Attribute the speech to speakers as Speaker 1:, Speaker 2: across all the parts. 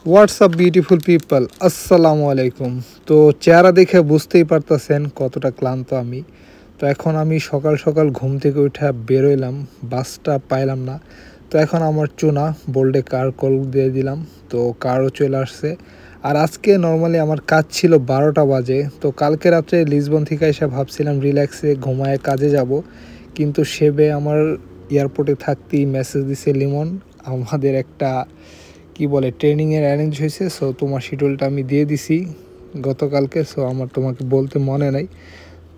Speaker 1: WhatsApp beautiful people, আসসালামু আলাইকুম। তো চেহারা দেখে বুঝতেই পারতেছেন কতটা ক্লান্ত আমি। তো এখন আমি সকাল সকাল ঘুম থেকে উঠে বেরোইলাম, বাসটা পাইলাম না। তো এখন আমার চুনা বোল্ডে কার কল দিয়ে দিলাম, তো কারও চলে আসছে। আর আজকে নর্মালি আমার কাজ ছিল 12টা বাজে। তো কালকে রাত্রে লিসবন থেকে এসে ভাবছিলাম রিল্যাক্সে ঘুমায় কাজে যাব, কিন্তু সেবে আমার এয়ারপোর্টে থাকতেই মেসেজ দিছে লিমন, আমাদের একটা কি বলে ট্রেনিংয়ের অ্যারেঞ্জ হয়েছে। সো তোমার শিডিউলটা আমি দিয়ে দিছি গতকালকে, সো আমার তোমাকে বলতে মনে নাই।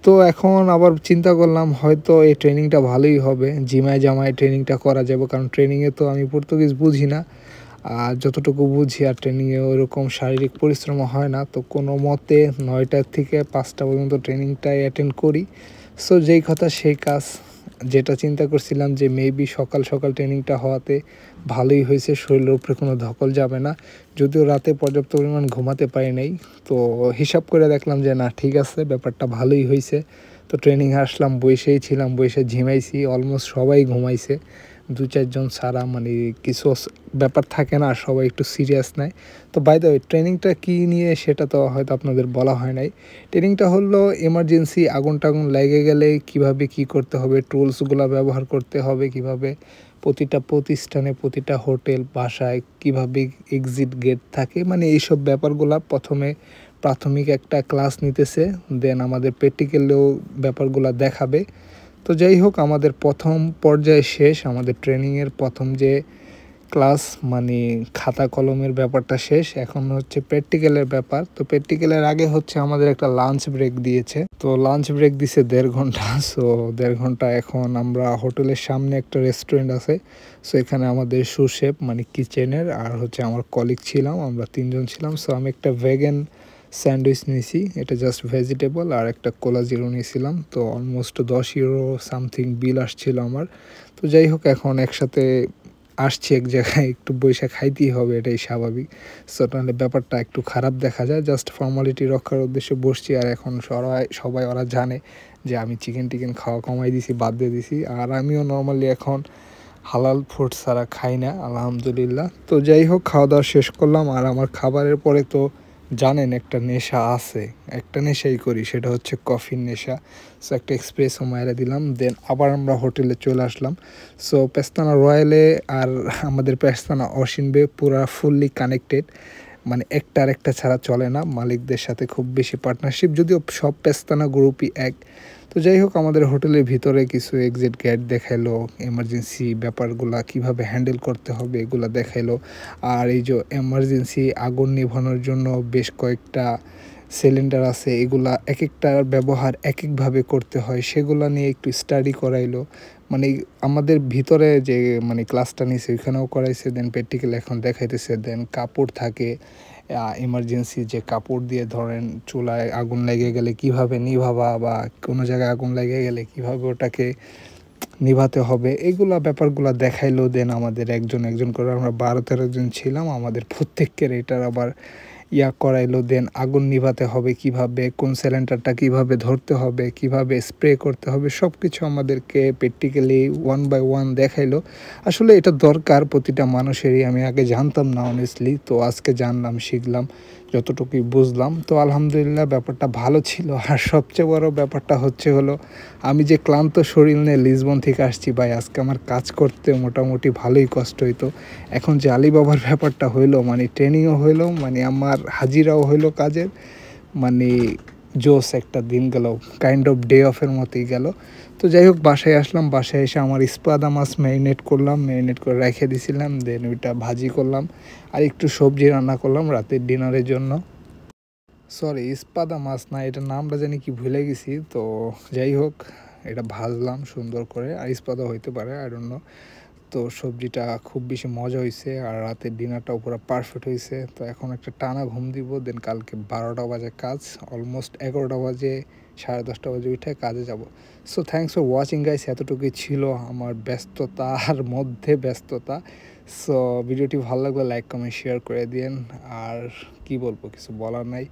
Speaker 1: তো এখন আবার চিন্তা করলাম হয়তো এই ট্রেনিংটা ভালোই হবে, জিমায় জামায় ট্রেনিংটা করা যাবে, কারণ ট্রেনিংয়ে তো আমি পর্তুগিজ বুঝি না। আর যতটুকু বুঝি আর ট্রেনিংয়ে ওরকম শারীরিক পরিশ্রম হয় না। তো কোনো মতে 9টা থেকে 5টা পর্যন্ত ট্রেনিংটাই অ্যাটেন্ড করি। সো যেই কথা সেই কাজ, যেটা চিন্তা করছিলাম যে মেবি সকাল সকাল ট্রেনিংটা হওয়াতে ভালোই হয়েছে, শরীরের উপরে কোনো ধকল যাবে না। যদিও রাতে পর্যাপ্ত পরিমাণ ঘুমাতে পারি নাই, তো হিসাব করে দেখলাম যে না ঠিক আছে, ব্যাপারটা ভালোই হয়েছে। তো ট্রেনিংয়ে আসলাম, বসেই ছিলাম, বসে ঝিমাইছি, অলমোস্ট সবাই ঘুমাইছে, 2-4 জন ছাড়া। মানে কিছু ব্যাপার থাকে না, সবাই একটু সিরিয়াস নেয়। তো বাই দ্য ওয়ে, ট্রেনিংটা কী নিয়ে সেটা তো হয়তো আপনাদের বলা হয় নাই। ট্রেনিংটা হলো এমার্জেন্সি আগুন টাগুন লেগে গেলে কিভাবে কি করতে হবে, টুলসগুলো ব্যবহার করতে হবে কিভাবে, প্রতিটা প্রতিষ্ঠানে প্রতিটা হোটেল বাসায় কিভাবে এক্সিট গেট থাকে, মানে এইসব ব্যাপারগুলো প্রথমে প্রাথমিক একটা ক্লাস নিতেছে, দেন আমাদের প্র্যাকটিক্যালেও ব্যাপারগুলো দেখাবে। তো যাই হোক, আমাদের প্রথম পর্যায়ে শেষ, আমাদের ট্রেনিংয়ের প্রথম যে ক্লাস মানে খাতা কলমের ব্যাপারটা শেষ, এখন হচ্ছে প্র্যাকটিক্যালের ব্যাপার। তো প্র্যাকটিক্যালের আগে হচ্ছে আমাদের একটা লাঞ্চ ব্রেক দিয়েছে, তো লাঞ্চ ব্রেক দিছে 1.5 ঘন্টা। সো 1.5 ঘন্টা এখন আমরা হোটেলের সামনে একটা রেস্টুরেন্ট আছে, সো এখানে আমাদের সুশেফ মানে কিচেনের আর হচ্ছে আমার কলিগ ছিলাম, আমরা 3জন ছিলাম। সো আমি একটা ভেগান স্যান্ডউইচ নিয়েছি, এটা জাস্ট ভেজিটেবল, আর একটা কোলা জিরো নিয়েছিলাম। তো অলমোস্ট 10 ইউরো সামথিং বিল আসছিল আমার। তো যাই হোক, এখন একসাথে আসছি এক জায়গায়, একটু বৈশা খাইতেই হবে, এটাই স্বাভাবিক। সো নাহলে ব্যাপারটা একটু খারাপ দেখা যায়। জাস্ট ফর্মালিটি রক্ষার উদ্দেশ্যে বসছি। আর এখন সবাই ওরা জানে যে আমি চিকেন টিকেন খাওয়া কমাই দিছি, বাদ দিয়ে দিছি। আর আমিও নর্মালি এখন হালাল ফুড ছাড়া খাই না, আলহামদুলিল্লাহ। তো যাই হোক, খাওয়া দাওয়া শেষ করলাম। আর আমার খাবারের পরে তো জানেন একটা নেশা আছে, একটা নেশাই করি, সেটা হচ্ছে কফির নেশা। সো একটা এক্সপ্রেসো মাইরা দিলাম, দেন আবার আমরা হোটেলে চলে আসলাম। সো পেস্তানা রয়্যালে আর আমাদের পেস্তানা অসিনবে পুরা ফুললি কানেক্টেড, মানে একটা আর একটা ছাড়া চলে না, মালিকদের সাথে খুব বেশি পার্টনারশিপ, যদিও সব পেস্তানা গ্রুপই এক। তো যাই হোক, আমাদের হোটেলের ভিতরে কিছু এক্সিট গেট দেখাইলো, এমার্জেন্সি ব্যাপারগুলা কিভাবে হ্যান্ডেল করতে হবে এগুলা দেখাইলো। আর এই যে এমার্জেন্সি আগুন নিভানোর জন্য বেশ কয়েকটা সিলিন্ডার আছে, এগুলা এক একটার ব্যবহার এক একভাবে করতে হয়, সেগুলা নিয়ে একটু স্টাডি করাইলো। মানে আমাদের ভিতরে যে মানে ক্লাসটা নিয়েছে ওইখানেও করাইছে, দেন প্র্যাকটিক্যাল এখন দেখাইতেছে। দেন কাপড় থাকে, এমার্জেন্সি যে কাপড় দিয়ে ধরেন চুলায় আগুন লেগে গেলে কিভাবে নিভাবা, বা কোনো জায়গায় আগুন লেগে গেলে কিভাবে ওটাকে নিভাতে হবে, এগুলা ব্যাপারগুলো দেখাইলো। দেন আমাদের একজন একজন করে আমরা 12-13 জন ছিলাম, আমাদের প্রত্যেকের এটার আবার করাইলো। দেন আগুন নিভাতে হবে কিভাবে, কোন সিলিন্ডারটা কিভাবে ধরতে হবে, কিভাবে স্প্রে করতে হবে, সব কিছু আমাদেরকে প্র্যাকটিক্যালি 1 বাই 1 দেখাইলো। আসলে এটা দরকার প্রতিটা মানুষেরই, আমি আগে জানতাম না অনেস্টলি, তো আজকে জানলাম, শিখলাম, যতটুকুই বুঝলাম। তো আলহামদুলিল্লাহ ব্যাপারটা ভালো ছিল। আর সবচেয়ে বড় ব্যাপারটা হলো আমি যে ক্লান্ত শরীর নিয়ে লিসবন থেকে আসছি ভাই, আজকে আমার কাজ করতে মোটামুটি ভালোই কষ্ট হইতো। এখন যে আলিবাবার ব্যাপারটা হইলো, মানে ট্রেনিংও হইলো, মানে আমার হাজিরাও হইলো কাজের, মানে জোস একটা দিন গেল, কাইন্ড অফ ডে অফের মতোই গেল। তো যাই হোক, বাসায় আসলাম, বাসায় এসে আমার ইস্পাদা মাছ ম্যারিনেট করলাম, ম্যারিনেট করে রেখে দিয়েছিলাম, দেন ওইটা ভাজি করলাম, আর একটু সবজি রান্না করলাম রাতের ডিনারের জন্য। সরি, ইস্পাদা মাছ না, এটা নামটা জানি কি ভুলে গেছি। তো যাই হোক, এটা ভাজলাম সুন্দর করে, আর ইস্পাদা হইতে পারে, আই ডোন্ট নো। তো সবজিটা খুব বেশি মজা হয়েছে, আর রাতের ডিনারটাও পুরো পারফেক্ট হয়েছে। তো এখন একটা টানা ঘুম দিব, দেন কালকে 12টা বাজে কাজ, অলমোস্ট 11টা বাজে, 10:30 বাজে উঠে কাজে যাব। So thanks for watching guys, এতটুকুই ছিল আমার ব্যস্ততার মধ্যে ব্যস্ততা। সো ভিডিওটি ভালো লাগলে লাইক কমেন্ট শেয়ার করে দিন। আর কি বলবো, কিছু বলার নাই।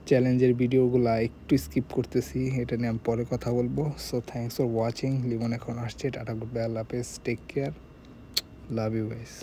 Speaker 1: চ্যালেঞ্জের ভিডিওগুলো একটু স্কিপ করতেছি, এটা নিয়ে আমি পরে কথা বলবো। So thanks for watching. Limon এখন আসছে, টাটা, গুড বাই, আল্লাহ হাফেজ, take care, love you guys.